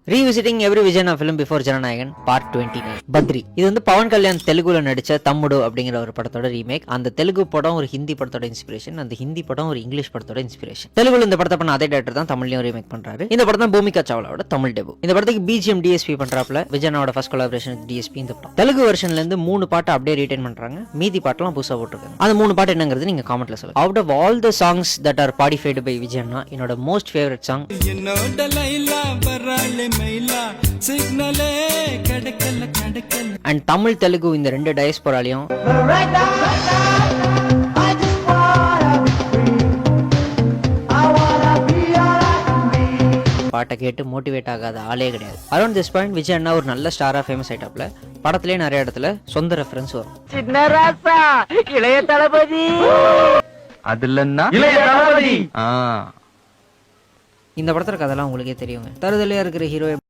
Revisiting every விஜயனா film before Jananayagan part 29 Badri. இது வந்து பவன் கல்யாண் தெலுங்குல நடிச்ச தம்முடு அப்படிங்கிற ஒரு படத்தோட ரீமேக். அந்த தெலுங்கு படம் ஒரு ஹிந்தி படத்தோட இன்ஸ்பிரேஷன், அந்த ஹிந்தி படம் ஒரு இங்கிலீஷ் படத்தோட இன்ஸ்பிரேஷன். தெலுங்குல இந்த படத்தை பண்ண அதே டேரக்டர் தான் தமிழ்லயும் ரீமேக் பண்றாரு. இந்த படம் தான் பூமிகா சாவ்லாவோட தமிழ் டெபு. இந்த படத்துக்கு பிஜிஎம் டிஎஸ்பி பண்றாப்ல. விஜயனாவோட ஃபர்ஸ்ட் கொலாபரேஷன் டிஎஸ்பி இந்த படம். தெலுங்கு வெர்ஷன்ல இருந்து 3 பாட்டு அப்படியே ரீடைன் பண்றாங்க, மீதி பாட்டுலாம் புதுசா போட்டுருக்காங்க. அந்த 3 பாட்டு என்னங்கிறது நீங்க காமெண்ட்ல சொல்லுங்க. Out of all the songs that are பாடிஃபைடு பை விஜயனா, என்னோட most favourite song and Tamil Telugu இந்த 2 டயஸ்போராலையும் பாட்டை கேட்டு மோட்டிவேட் ஆகாத ஆளே கிடையாது. அரௌண்ட் திஸ் பாயிண்ட் விஜய் அண்ணா ஒரு நல்ல ஸ்டாரா ஃபேமஸ் ஆயிட்டாப்ல. படத்திலே நிறைய இடத்துல சொந்த ரெஃபரன்ஸ் வரும். சின்ன ராசா இளைய தளபதி அதுலன்னா இளைய தளபதி. இந்த படத்துல கதெல்லாம் உங்களுக்கே தெரியுங்க. தருதலையா இருக்கிற ஹீரோ